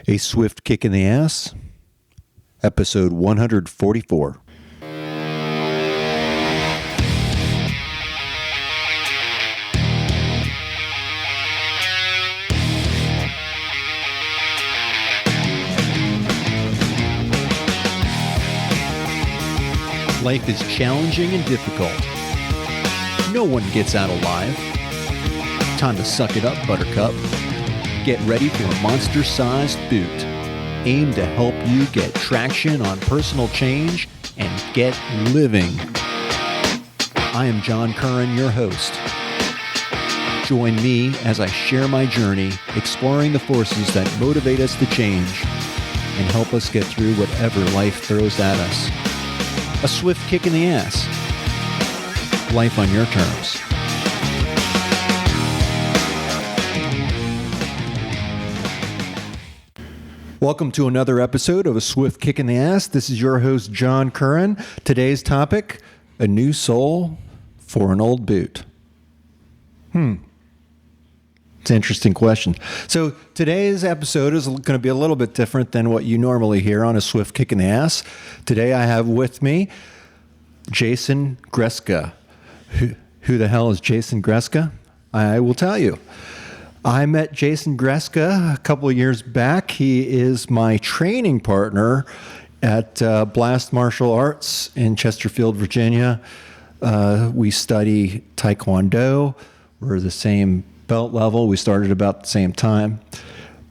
A Swift Kick in the Ass, episode 144. Life is challenging and difficult. No one gets out alive. Time to suck it up, Buttercup. Get ready for a monster-sized boot aimed to help you get traction on personal change and get living. I am John Curran, your host. Join me as I share my journey exploring the forces that motivate us to change and help us get through whatever life throws at us. A swift kick in the ass. Life on your terms. Welcome to another episode of A Swift Kick in the Ass. This is your host, John Curran. Today's topic, a new soul for an old boot. It's an interesting question. So today's episode is going to be a little bit different than what you normally hear on A Swift Kick in the Ass. Today I have with me Jason Greska. Who the hell is Jason Greska? I will tell you. I met Jason Greska a couple of years back. He is my training partner at Blast Martial Arts in Chesterfield, Virginia. We study Taekwondo. We're the same belt level. We started about the same time.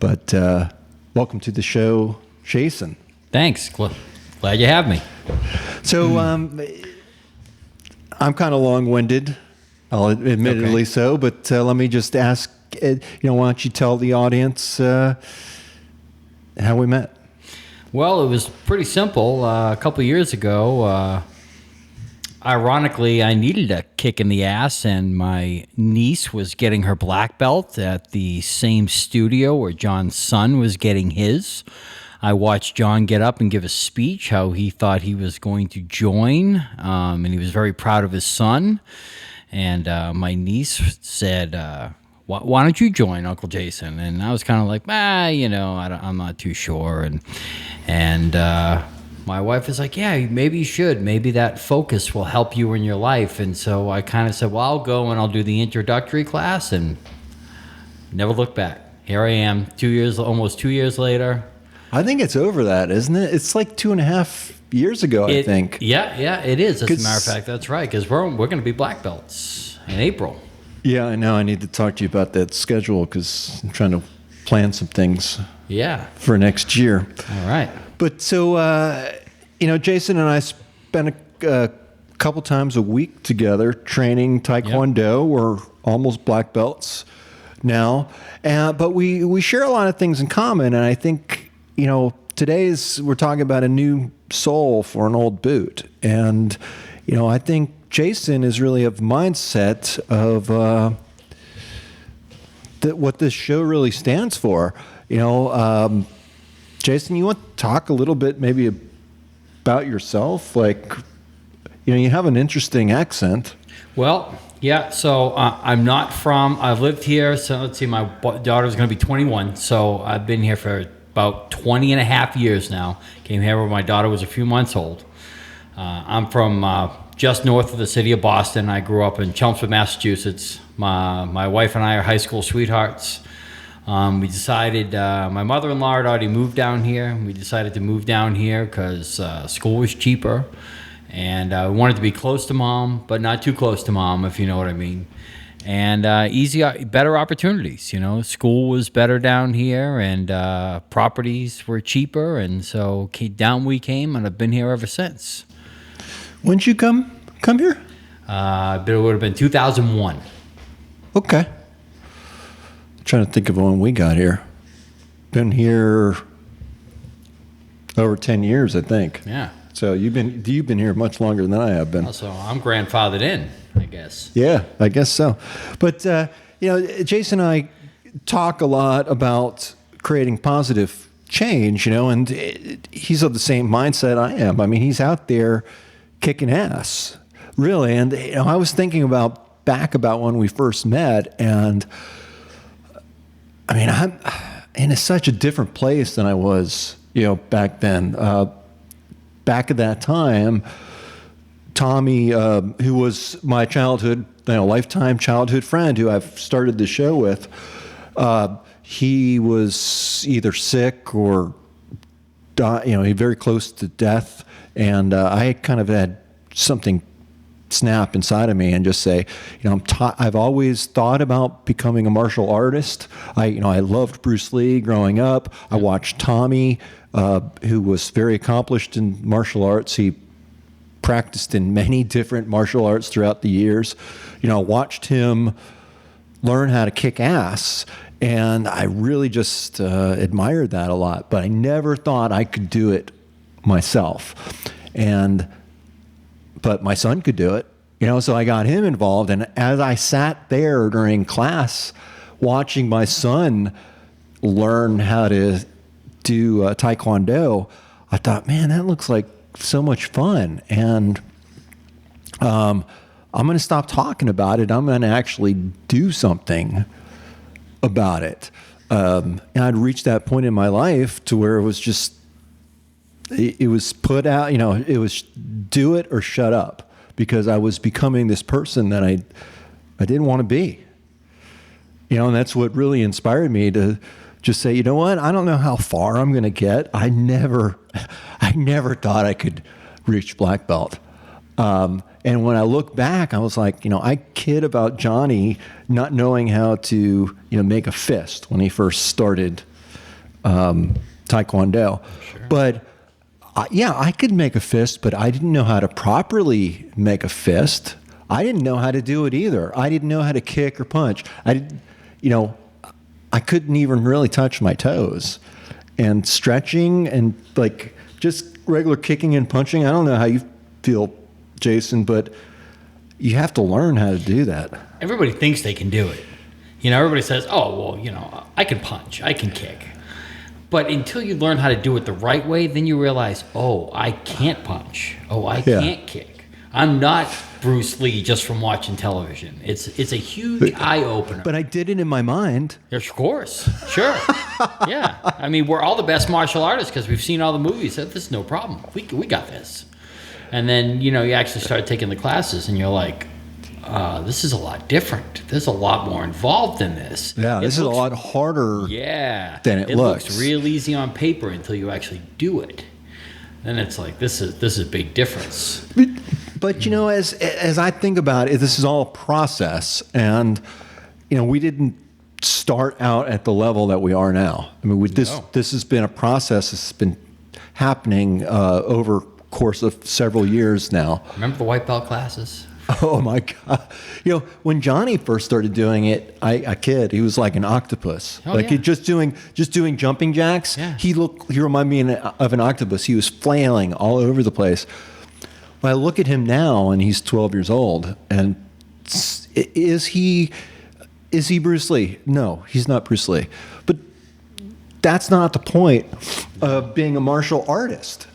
But welcome to the show, Jason. Thanks. Glad you have me. So I'm kind of long-winded, admittedly so, but let me just ask, why don't you tell the audience how we met? Well, it was pretty simple. A couple of years ago, ironically, I needed a kick in the ass, and my niece was getting her black belt at the same studio where John's son was getting his. I watched John get up and give a speech, how he thought he was going to join, and he was very proud of his son. And my niece said, why don't you join Uncle Jason? And I was kind of like, I'm not too sure. And my wife was like, yeah, maybe you should. Maybe that focus will help you in your life. And so I kind of said, well, I'll go and I'll do the introductory class, and never looked back. Here I am, almost 2 years later. I think it's over that, isn't it? It's like 2.5 years ago, I think. Yeah, it is. As a matter of fact, that's right, because we're going to be black belts in April. Yeah, I know. I need to talk to you about that schedule because I'm trying to plan some things for next year. All right. But so, Jason and I spent a couple times a week together training Taekwondo. Yep. We're almost black belts now. But we share a lot of things in common. And I think, we're talking about a new soul for an old boot. And, I think Jason is really of mindset of what this show really stands for. Jason, you want to talk a little bit maybe about yourself? Like, you have an interesting accent. Well, yeah, so I've lived here, so let's see, my daughter's going to be 21, so I've been here for about 20 and a half years now. Came here when my daughter was a few months old. I'm from just north of the city of Boston. I grew up in Chelmsford, Massachusetts. My wife and I are high school sweethearts. We decided, my mother-in-law had already moved down here. We decided to move down here because school was cheaper. And we wanted to be close to mom, but not too close to mom, if you know what I mean. And better opportunities, School was better down here, and properties were cheaper. And so down we came, and I've been here ever since. When did you come here? It would have been 2001. Okay. Trying to think of when we got here. Been here over 10 years, I think. Yeah. So you've been here much longer than I have been. So I'm grandfathered in, I guess. Yeah, I guess so. But Jason and I talk a lot about creating positive change, and he's of the same mindset I am. I mean, he's out there kicking ass, really. And I was thinking back about when we first met, and I mean, in such a different place than I was, back then. Back at that time, Tommy, who was my childhood, lifetime childhood friend, who I've started the show with, he was either sick or very close to death, and I kind of had something snap inside of me and just say, I've always thought about becoming a martial artist. I loved Bruce Lee growing up. I watched Tommy, who was very accomplished in martial arts. He practiced in many different martial arts throughout the years. I watched him learn how to kick ass, and I really just admired that a lot. But I never thought I could do it myself. But my son could do it, so I got him involved. And as I sat there during class watching my son learn how to do Taekwondo, I thought, man, that looks like so much fun. And I'm going to stop talking about it. I'm going to actually do something about it. And I'd reached that point in my life to where it was just, it was put out, it was do it or shut up, because I was becoming this person that I didn't want to be. And that's what really inspired me to just say, you know what, I don't know how far I'm going to get. I never thought I could reach black belt. And when I look back, I was like, I kid about Johnny not knowing how to, make a fist when he first started Taekwondo. Sure. But I could make a fist, but I didn't know how to properly make a fist. I didn't know how to do it either. I didn't know how to kick or punch. I couldn't even really touch my toes. And stretching and just regular kicking and punching, I don't know how you feel, Jason, but you have to learn how to do that. Everybody thinks they can do it. Everybody says, oh, well, I can punch, I can kick. But until you learn how to do it the right way, then you realize, oh, I can't punch. Oh, I can't kick. I'm not Bruce Lee just from watching television. It's a huge eye-opener. But I did it in my mind. Yes, of course. Sure. Yeah. I mean, we're all the best martial artists because we've seen all the movies. So this is no problem. We got this. And then, you actually start taking the classes and you're like, this is a lot different. There's a lot more involved in this. Yeah, this is a lot harder than it looks. It looks real easy on paper until you actually do it. Then it's like, this is a big difference. But as I think about it, this is all a process. And, we didn't start out at the level that we are now. I mean, this has been a process that's been happening over course of several years now. Remember the white belt classes? Oh my God! When Johnny first started doing it, a kid, he was like an octopus. He just doing jumping jacks. Yeah. He reminded me of an octopus. He was flailing all over the place. When I look at him now, and he's 12 years old, and is he Bruce Lee? No, he's not Bruce Lee. But that's not the point of being a martial artist.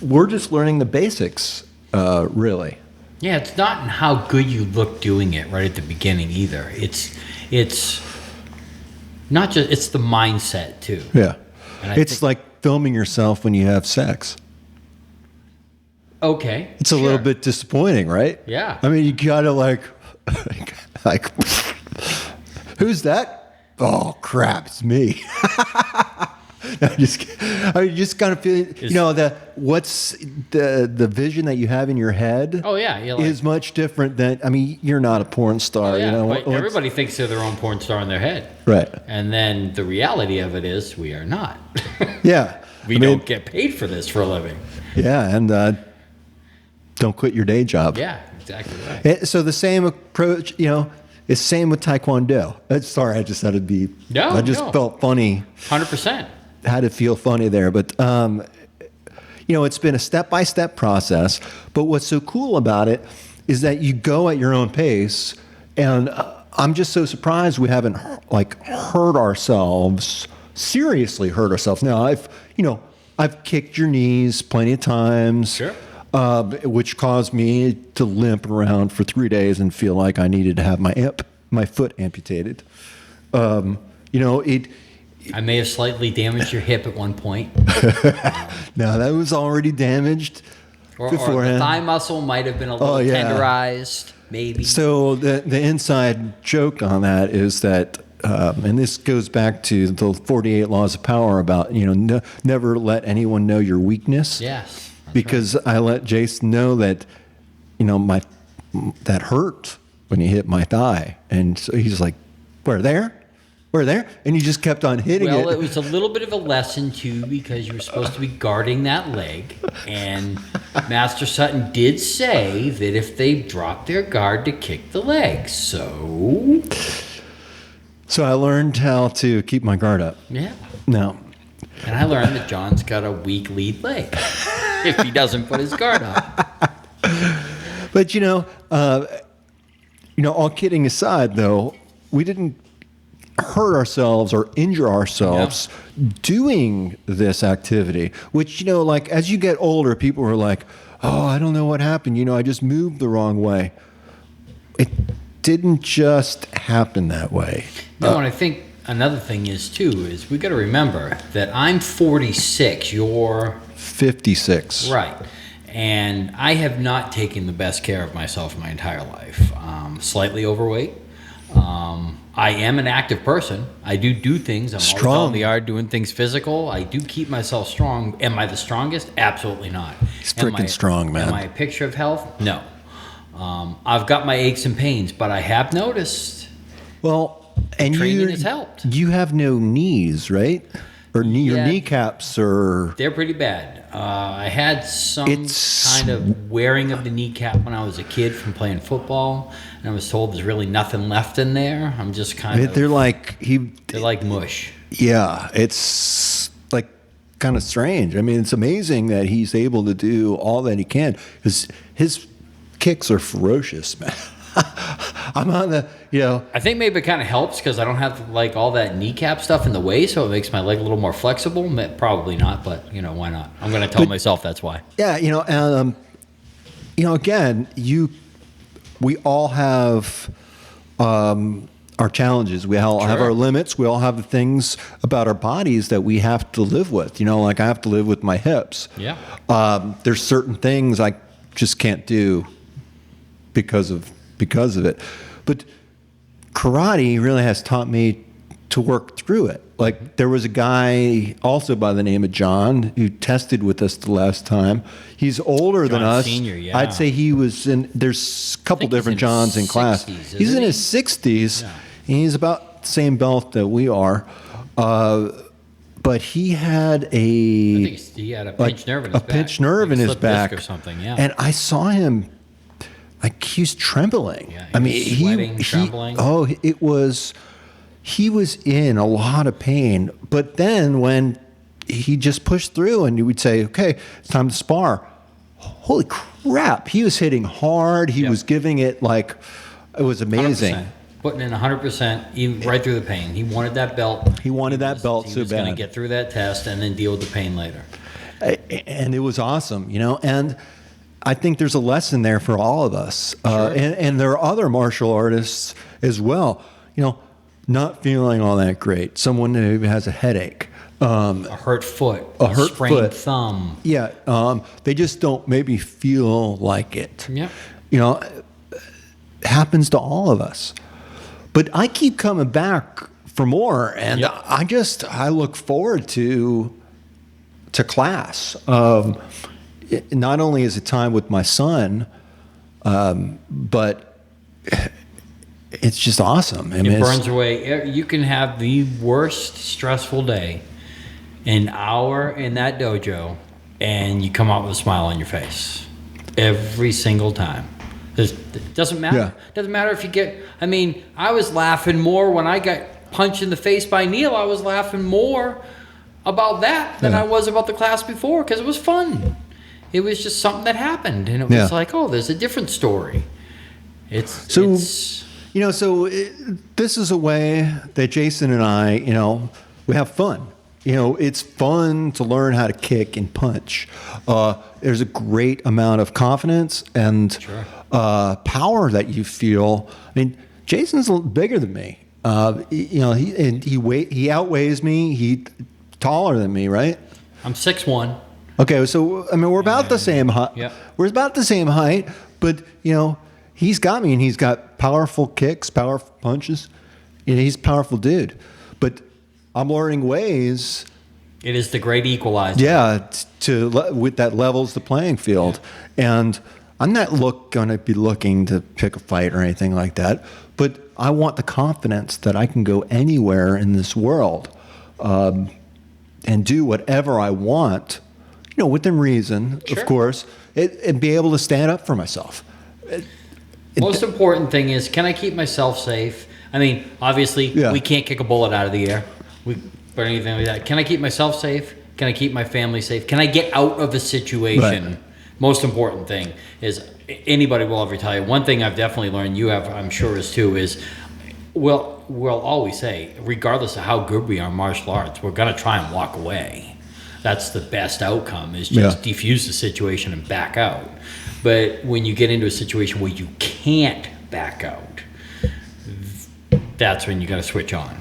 We're just learning the basics. Really. Yeah, it's not in how good you look doing it right at the beginning either. It's not just, it's the mindset too. Yeah. It's like filming yourself when you have sex. Okay. It's a little bit disappointing, right? Yeah. I mean, you gotta like, who's that? Oh crap, it's me. I just kind of feel, what's the vision that you have in your head? Oh yeah, is much different than. I mean, you're not a porn star. Oh, yeah. Everybody thinks they're their own porn star in their head, right? And then the reality of it is, we are not. Yeah, we don't get paid for this for a living. Yeah, and don't quit your day job. Yeah, exactly right. So the same approach, is same with Taekwondo. Sorry, I just had to be. No, I just felt funny. 100%. Had to feel funny there, but it's been a step-by-step process. But what's so cool about it is that you go at your own pace, and I'm just so surprised we haven't seriously hurt ourselves. Now I've kicked your knees plenty of times, sure, which caused me to limp around for 3 days and feel like I needed to have my foot amputated. You know, I may have slightly damaged your hip at one point. no, that was already damaged Or the beforehand. thigh muscle might have been a little tenderized, maybe. So the inside joke on that is that, and this goes back to the 48 laws of power about, never let anyone know your weakness. Yes. Because I let Jason know that, that hurt when he hit my thigh. And so he's like, where there? And you just kept on hitting it. Well, it was a little bit of a lesson, too, because you were supposed to be guarding that leg. And Master Sutton did say that if they dropped their guard to kick the leg. So I learned how to keep my guard up. Yeah. No. And I learned that John's got a weak lead leg if he doesn't put his guard up. But, all kidding aside, though, we didn't hurt ourselves or injure ourselves doing this activity, which, like as you get older, people are like, oh, I don't know what happened. I just moved the wrong way. It didn't just happen that way. No, and I think another thing is we got to remember that I'm 46, you're 56. Right. And I have not taken the best care of myself my entire life. Slightly overweight. I am an active person. I do things. I'm strong. always out in the yard doing things physical. I do keep myself strong. Am I the strongest? Absolutely not. He's freaking strong, man. Am I a picture of health? No. I've got my aches and pains, but I have noticed. Well, and training has helped. You have no knees, right? Or your kneecaps are... They're pretty bad. I had some kind of wearing of the kneecap when I was a kid from playing football, and I was told there's really nothing left in there. I'm just kind of... They're like mush. Yeah, it's like kind of strange. I mean, it's amazing that he's able to do all that he can, because his kicks are ferocious, man. I'm on the, I think maybe it kind of helps because I don't have like all that kneecap stuff in the way, so it makes my leg a little more flexible. Probably not, but why not? I'm going to tell myself that's why. Yeah, again, we all have our challenges. We all have our limits. We all have the things about our bodies that we have to live with. Like I have to live with my hips. Yeah. There's certain things I just can't do because of it. But karate really has taught me to work through it. Like there was a guy also by the name of John who tested with us the last time. He's older than us. Senior, yeah. I'd say he was there's a couple different Johns in class. He's in his 60s. Yeah. And he's about the same belt that we are. But he had I think he had a pinched nerve in his back. A pinched nerve in his back. Or something, yeah. And I saw him like he was trembling. Yeah, sweating, trembling. He was in a lot of pain. But then when he just pushed through and you would say, okay, it's time to spar. Holy crap. He was hitting hard. He was giving it like, it was amazing. 100%. Putting in 100%, even right through the pain. He wanted that belt. He wanted that belt so bad. He was going to get through that test and then deal with the pain later. And it was awesome, and I think there's a lesson there for all of us. And there are other martial artists as well, not feeling all that great. Someone who has a headache. A hurt foot. A sprained thumb. Yeah. They just don't maybe feel like it. Yeah. It happens to all of us. But I keep coming back for more. And I look forward to class. Not only is it time with my son, but it's just awesome. It burns away. You can have the worst stressful day, an hour in that dojo, and you come out with a smile on your face every single time. It doesn't matter. Yeah. Doesn't matter if you get. I mean, I was laughing more when I got punched in the face by Neil. I was laughing more about that than I was about the class before because it was fun. It was just something that happened, and it was like, oh, there's a different story. This is a way that Jason and I, we have fun. It's fun to learn how to kick and punch. There's a great amount of confidence and power that you feel. I mean, Jason's a little bigger than me. He outweighs me. He taller than me, right? I'm 6'1". Okay, so I mean we're about the same height. Yep. We're about the same height, but he's got me, and he's got powerful kicks, powerful punches. He's a powerful dude, but I'm learning ways. It is the great equalizer. Yeah, with that levels the playing field, and I'm not going to be looking to pick a fight or anything like that. But I want the confidence that I can go anywhere in this world, and do whatever I want, within reason, Sure. of course, and be able to stand up for myself. Most important thing is, can I keep myself safe? I mean, obviously, we can't kick a bullet out of the air, or anything like that. Can I keep myself safe? Can I keep my family safe? Can I get out of a situation? Right. Most important thing is, anybody will ever tell you. One thing I've definitely learned, you have, I'm sure, is too, is we'll always say, regardless of how good we are in martial arts, we're going to try and walk away. That's the best outcome, is just defuse the situation and back out. But when you get into a situation where you can't back out, that's when you got to switch on.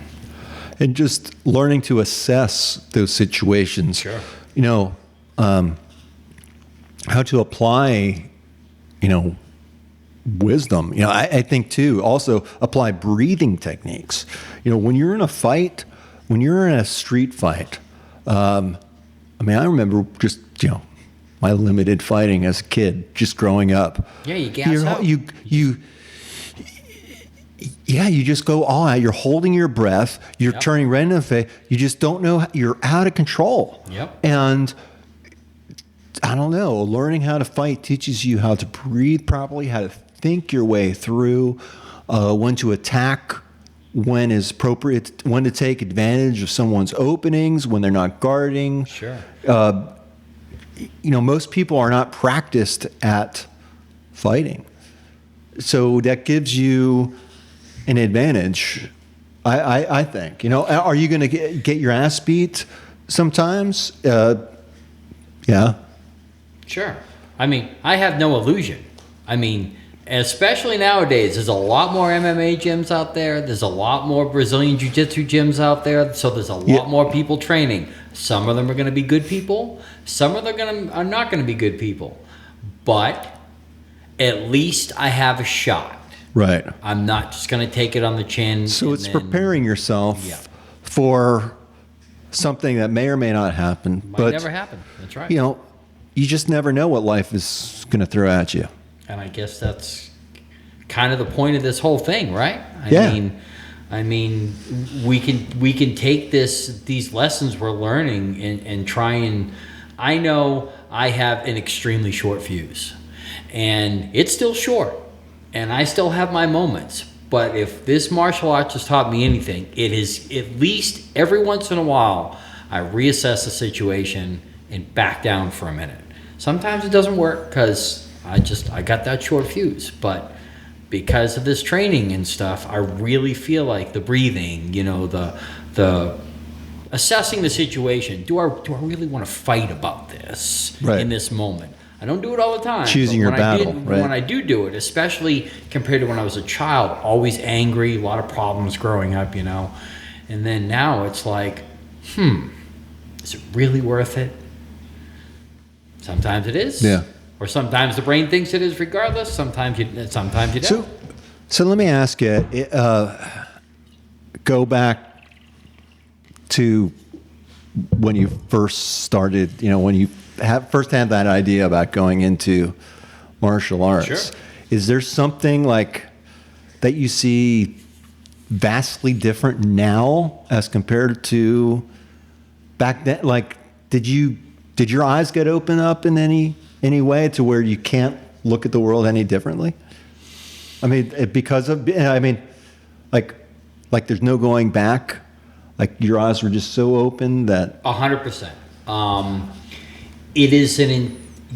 And just learning to assess those situations. Sure. How to apply, wisdom. I think too, also apply breathing techniques. When you're in a fight, when you're in a street fight, I remember just, my limited fighting as a kid, just growing up. Yeah, you gas out. You just go all out. You're holding your breath. You're turning red in the face. You just don't know. You're out of control. Yep. And I don't know. Learning how to fight teaches you how to breathe properly, how to think your way through, when to attack, when is appropriate, when to take advantage of someone's openings, when they're not guarding. Sure. Most people are not practiced at fighting. So that gives you an advantage, I think. Are you going to get your ass beat sometimes? Yeah. Sure. I have no illusion. Especially nowadays, there's a lot more MMA gyms out there. There's a lot more Brazilian Jiu-Jitsu gyms out there. So there's a lot more people training. Some of them are going to be good people. Some of them are not going to be good people. But at least I have a shot. Right. I'm not just going to take it on the chin. So it's preparing yourself for something that may or may not happen. Might never happen. That's right. You just never know what life is going to throw at you. And I guess that's kind of the point of this whole thing, right? I mean, we can take these lessons we're learning and try and. I know I have an extremely short fuse, and it's still short, and I still have my moments. But if this martial arts has taught me anything, it is at least every once in a while I reassess the situation and back down for a minute. Sometimes it doesn't work because I got that short fuse, but because of this training and stuff, I really feel like the breathing, the assessing the situation. Do I really want to fight about this in this moment? I don't do it all the time. Choosing your battle, right? When I do it, especially compared to when I was a child, always angry, a lot of problems growing up, and then now it's like, is it really worth it? Sometimes it is. Yeah. Or sometimes the brain thinks it is regardless. Sometimes you don't. So let me ask you, go back to when you first started, when you first had that idea about going into martial arts. Sure. Is there something like that you see vastly different now as compared to back then? Like, did your eyes get opened up in any way to where you can't look at the world any differently? Because of, like there's no going back. Like your eyes were just so open that 100%. It is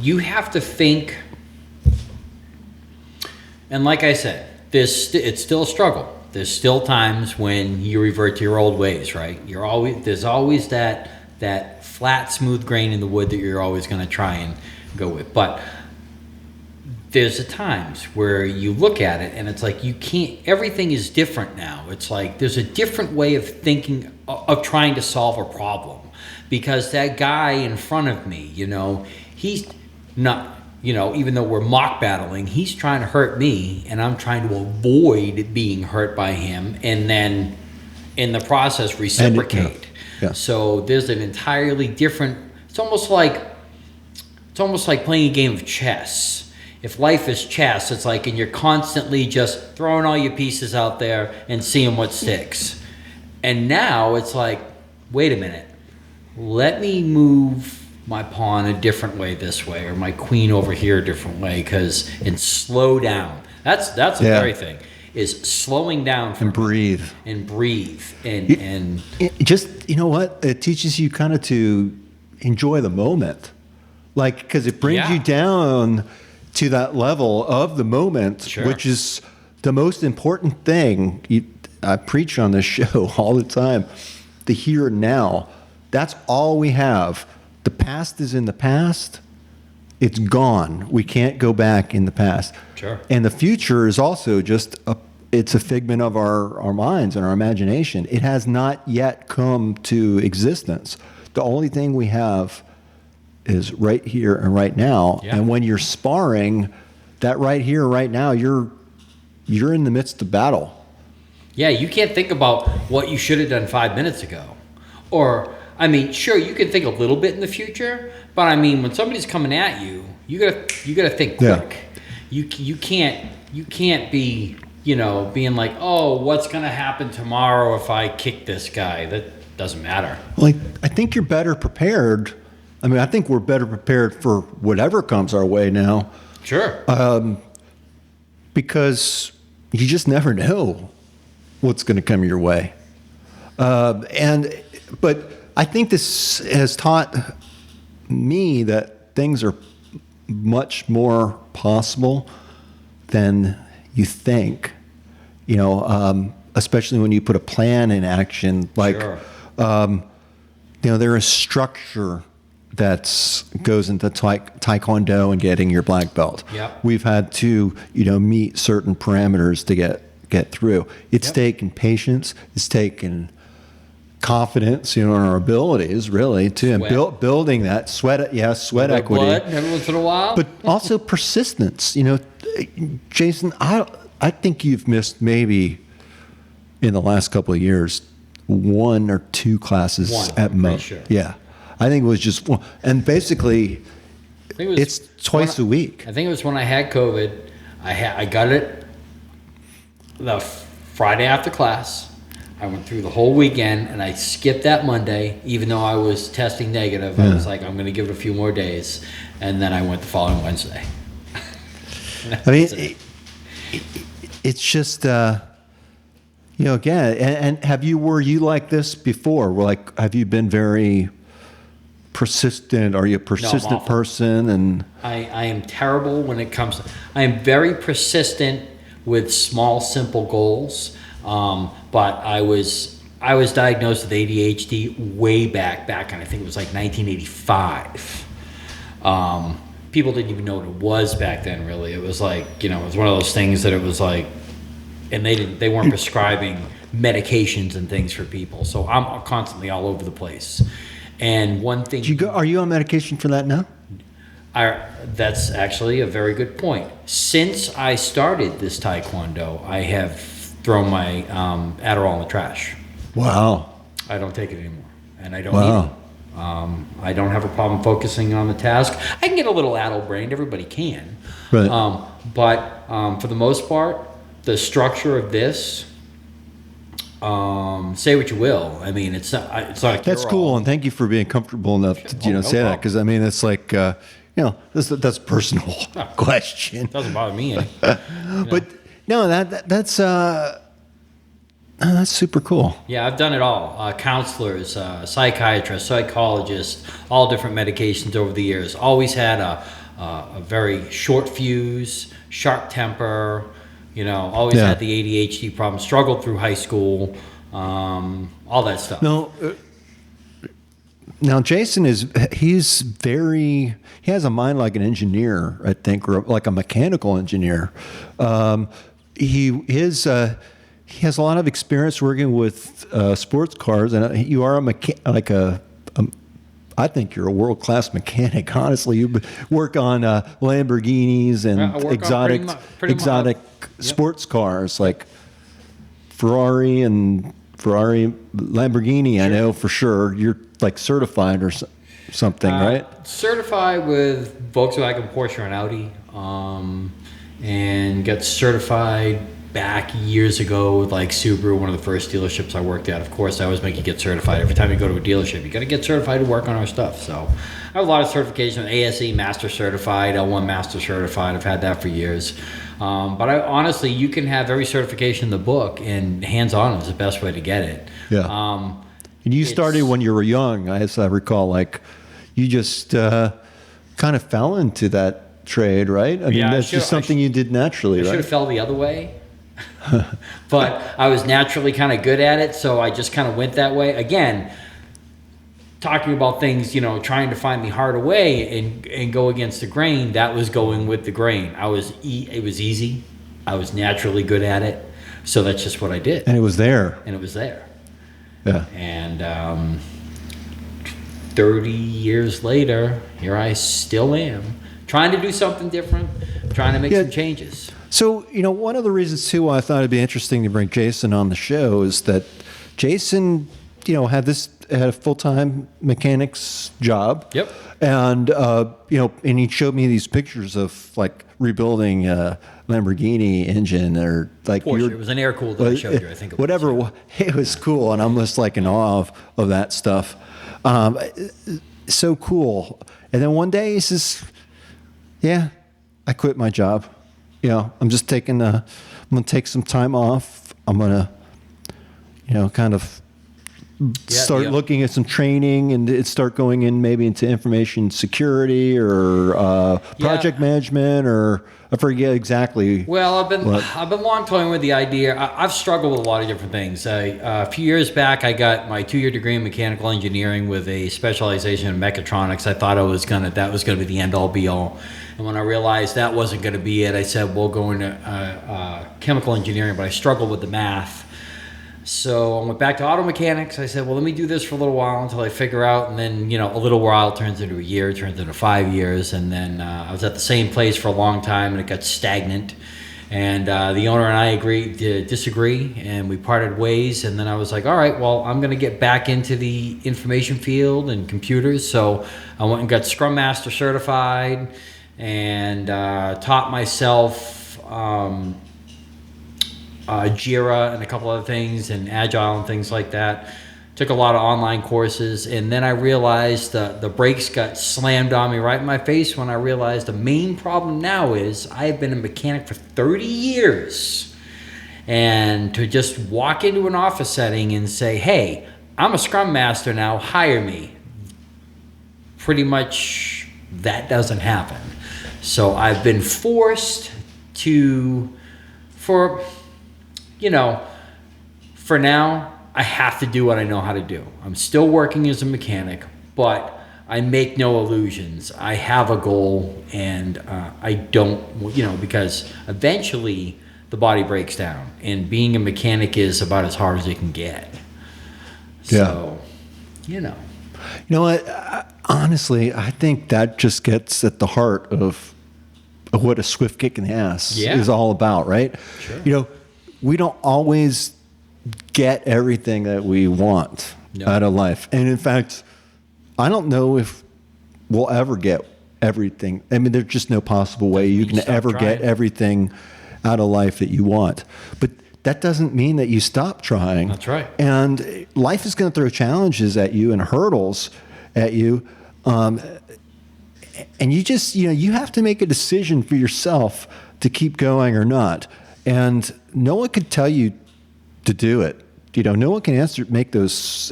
you have to think, and like I said, it's still a struggle. There's still times when you revert to your old ways, right? There's always that flat, smooth grain in the wood that you're always going to try and go with. But there's a times where you look at it and it's like you can't, everything is different now. It's like there's a different way of thinking, of trying to solve a problem, because that guy in front of me, he's not, even though we're mock battling, he's trying to hurt me and I'm trying to avoid being hurt by him, and then in the process reciprocate. Yeah. So there's an entirely different, it's almost like playing a game of chess. If life is chess, it's like, and you're constantly just throwing all your pieces out there and seeing what sticks. And now it's like, wait a minute, let me move my pawn a different way this way, or my queen over here a different way, and slow down. That's the very thing, is slowing down and breathe. And just, you know what? It teaches you kind of to enjoy the moment. Like, because it brings you down to that level of the moment, which is the most important thing. I preach on this show all the time. The here and now. That's all we have. The past is in the past. It's gone. We can't go back in the past. Sure. And the future is also just it's a figment of our minds and our imagination. It has not yet come to existence. The only thing we have is right here and right now. Yeah. And when you're sparring, that right here, right now, you're in the midst of battle. Yeah, you can't think about what you should have done 5 minutes ago. Or, I mean, sure, you can think a little bit in the future, but I mean, when somebody's coming at you, you gotta think quick. Yeah. You can't be, being like, oh, what's gonna happen tomorrow if I kick this guy? That doesn't matter. Well, I think you're better prepared. I mean, I think we're better prepared for whatever comes our way now. Sure. Because you just never know what's going to come your way. But I think this has taught me that things are much more possible than you think. Especially when you put a plan in action. Like, there is structure that goes into taekwondo and getting your black belt. Yep. We've had to, meet certain parameters to get through. It's taken patience. It's taken confidence, in our abilities, really, too, and building that sweat equity. Blood every once in a while. But also persistence. Jason, I think you've missed maybe in the last couple of years 1 or 2 classes at most. Sure. Yeah. I think it was just one. And basically, it's twice a week. I think it was when I had COVID. I got it the Friday after class. I went through the whole weekend, and I skipped that Monday, even though I was testing negative. I was like, I'm going to give it a few more days. And then I went the following Wednesday. I mean, it's just... again, and were you like this before? Have you been very persistent? Are you a persistent person? And I am terrible when it comes to, I am very persistent with small, simple goals. But I was diagnosed with ADHD way back, and I think it was like 1985. People didn't even know what it was back then, really. It was like, it was one of those things that it was like, and they weren't prescribing medications and things for people. So I'm constantly all over the place. And one thing... Are you on medication for that now? That's actually a very good point. Since I started this Taekwondo, I have thrown my Adderall in the trash. Wow. I don't take it anymore, and I don't need it. I don't have a problem focusing on the task. I can get a little addle-brained. Everybody can. Right. But for the most part, the structure of this... say what you will. I mean, it's not a That's cool, and thank you for being comfortable enough to say problem. That, because I mean, it's like that's a personal question. Doesn't bother me any. But no, that's super cool. Yeah, I've done it all. Counselors, psychiatrists, psychologists, all different medications over the years. Always had a very short fuse, sharp temper. Always had the ADHD problem, struggled through high school, all that stuff. No, Now, Jason he has a mind like an engineer, I think, or like a mechanical engineer. He has a lot of experience working with sports cars, and you are I think you're a world-class mechanic. Honestly, you work on Lamborghinis and exotic sports cars like Ferrari, Lamborghini. Sure. I know for sure you're like certified or something, right? Certified with Volkswagen, Porsche, and Audi, and got certified back years ago with like Subaru, one of the first dealerships I worked at. Of course, I always make you get certified. Every time you go to a dealership, you got to get certified to work on our stuff. So I have a lot of certification, ASE Master Certified, L1 Master Certified. I've had that for years. But honestly, you can have every certification in the book, and hands-on is the best way to get it. Yeah. And you started when you were young, as I recall. Like, you just kind of fell into that trade, right? I mean, that's just something you did naturally, right? I should have fell the other way. But I was naturally kind of good at it, so I just kind of went that way. Again, talking about things, trying to find the harder way and go against the grain, that was going with the grain. It was easy. I was naturally good at it, so that's just what I did. And it was there. Yeah. And 30 years later, here I still am, trying to do something different, trying to make some changes. So, one of the reasons, too, why I thought it'd be interesting to bring Jason on the show is that Jason, had a full-time mechanics job. Yep. And, and he showed me these pictures of, like, rebuilding a Lamborghini engine or, like... Porsche. It was an air-cooled that I showed you, I think. It was cool, and I'm just, like, in awe of that stuff. So cool. And then one day he says, yeah, I quit my job. I'm just I'm going to take some time off. I'm going to, kind of start looking at some training and start going in maybe into information security or project management, or I forget exactly. Well, I've been long toying with the idea. I've struggled with a lot of different things. A few years back, I got my 2-year degree in mechanical engineering with a specialization in mechatronics. I thought that was gonna be the end all be all. And when I realized that wasn't going to be it, I said, we'll go into chemical engineering, but I struggled with the math. So I went back to auto mechanics. I said, well, let me do this for a little while until I figure out. And then, a little while turns into a year, turns into 5 years. And then I was at the same place for a long time, and it got stagnant. And the owner and I agreed to disagree, and we parted ways. And then I was like, all right, well, I'm going to get back into the information field and computers. So I went and got Scrum Master certified, and taught myself Jira and a couple other things, and Agile and things like that. Took a lot of online courses, and then I realized the brakes got slammed on me right in my face when I realized the main problem now is I have been a mechanic for 30 years. And to just walk into an office setting and say, hey, I'm a Scrum Master now, hire me. Pretty much that doesn't happen. So I've been forced to, for now, I have to do what I know how to do. I'm still working as a mechanic, but I make no illusions. I have a goal, and I don't, because eventually the body breaks down, and being a mechanic is about as hard as it can get. So, You know what? Honestly, I think that just gets at the heart of what a swift kick in the ass is all about, right? Sure. We don't always get everything that we want out of life. And in fact, I don't know if we'll ever get everything. I mean, there's just no possible way you can ever get everything out of life that you want. But that doesn't mean that you stop trying. That's right. And life is going to throw challenges at you and hurdles at you. And you just, you have to make a decision for yourself to keep going or not. And no one could tell you to do it. No one can make those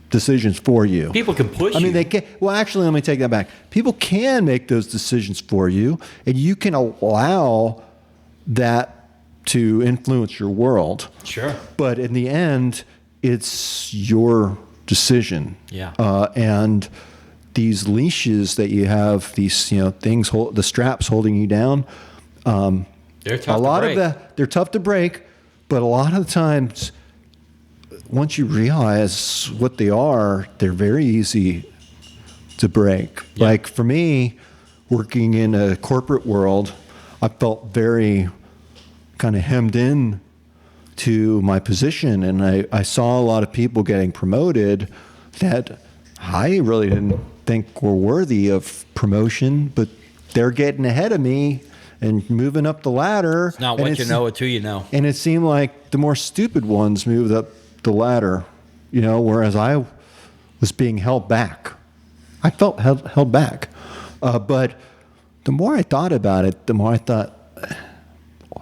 decisions for you. People can push you. I mean, they can. Well, actually, let me take that back. People can make those decisions for you, and you can allow that to influence your world. Sure. But in the end, it's your decision. Yeah. And these leashes that you have, these things, the straps holding you down. They're tough to break. They're tough to break, but a lot of the times, once you realize what they are, they're very easy to break. Yeah. Like for me, working in a corporate world, I felt very kind of hemmed in to my position, and I saw a lot of people getting promoted that I really didn't think were worthy of promotion, but they're getting ahead of me and moving up the ladder. It's not what you know, it's who you know. And it seemed like the more stupid ones moved up the ladder, whereas I was being held back. I felt held back. But the more I thought about it, the more I thought,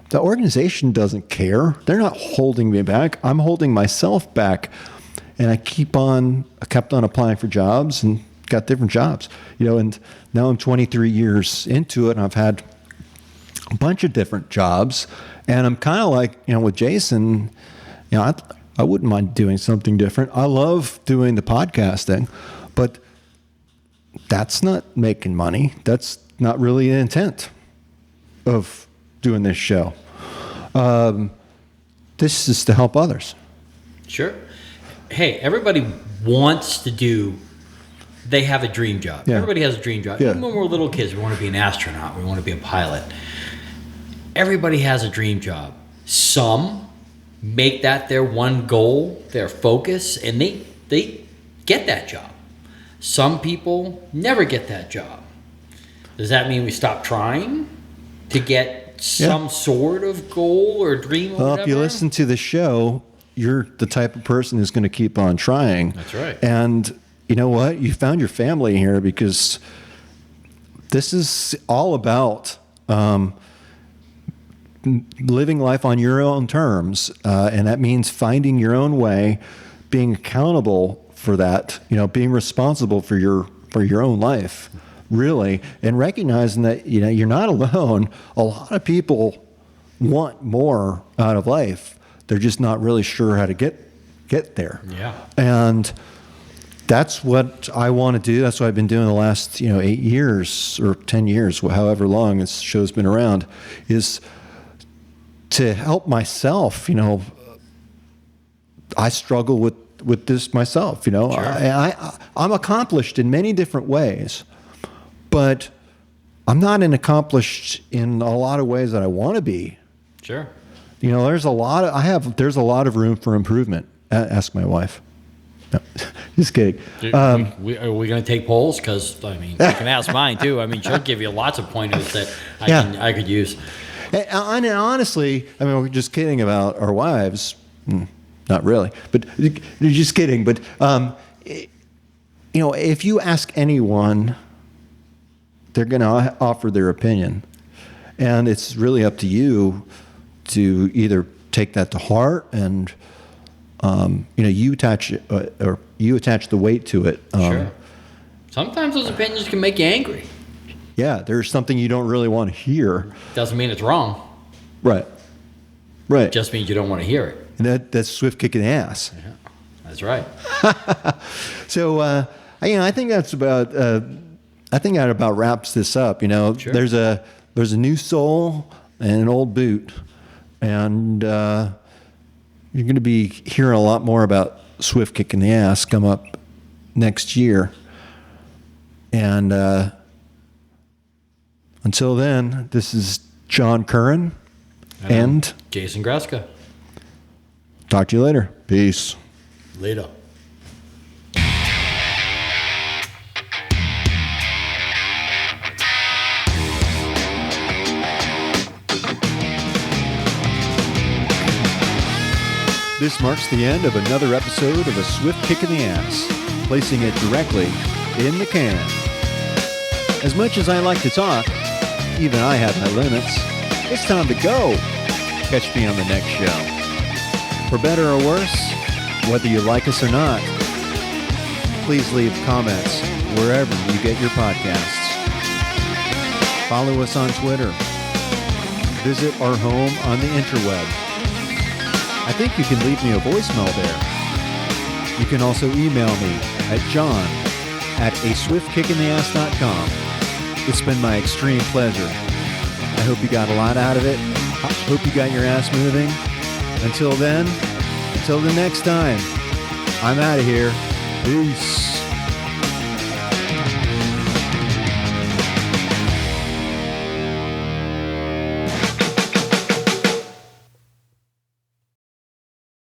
the organization doesn't care. They're not holding me back. I'm holding myself back. And I kept on applying for jobs and got different jobs. And now I'm 23 years into it, and I've had a bunch of different jobs. And I'm kind of like, with Jason, I wouldn't mind doing something different. I love doing the podcasting, but that's not making money. That's not really the intent of doing this show. This is to help others. Sure. Hey, everybody wants to do, they have a dream job. Yeah. Everybody has a dream job. Yeah. Even when we're little kids, we want to be an astronaut. We want to be a pilot. Everybody has a dream job. Some make that their one goal, their focus, and they get that job. Some people never get that job. Does that mean we stop trying to get some sort of goal or dream or whatever? If you listen to the show, you're the type of person who's going to keep on trying. That's right. And you know what? You found your family here, because this is all about living life on your own terms. And that means finding your own way, being accountable for that, being responsible for your own life, really, and recognizing that, you're not alone. A lot of people want more out of life. They're just not really sure how to get there. Yeah. And that's what I want to do. That's what I've been doing the last, 8 years or 10 years, however long this show's been around, is to help myself. I struggle with this myself. Sure. I'm accomplished in many different ways, but I'm not accomplished in a lot of ways that I want to be. Sure. There's a lot of room for improvement. Ask my wife. No, just kidding. Are we going to take polls? Because you can ask mine too. She'll give you lots of pointers that I could use. And honestly, we're just kidding about our wives. Not really, but just kidding. But if you ask anyone, they're going to offer their opinion, and it's really up to you to either take that to heart and you attach the weight to it. Sure. Sometimes those opinions can make you angry. Yeah, there's something you don't really want to hear. Doesn't mean it's wrong. Right. It just means you don't want to hear it. And that's swift kick in the ass. Yeah, that's right. So I think that's about. I think that about wraps this up. Sure. There's a new sole and an old boot, and you're going to be hearing a lot more about swift kick in the ass come up next year. And until then, this is John Curran and Jason Greska. Talk to you later. Peace. Later. This marks the end of another episode of A Swift Kick in the Ass, placing it directly in the can. As much as I like to talk, even I have my limits. It's time to go. Catch me on the next show. For better or worse, whether you like us or not, please leave comments wherever you get your podcasts. Follow us on Twitter. Visit our home on the interweb. I think you can leave me a voicemail there. You can also email me at john@aswiftkickintheass.com. It's been my extreme pleasure. I hope you got a lot out of it. I hope you got your ass moving. Until then, until the next time, I'm out of here. Peace.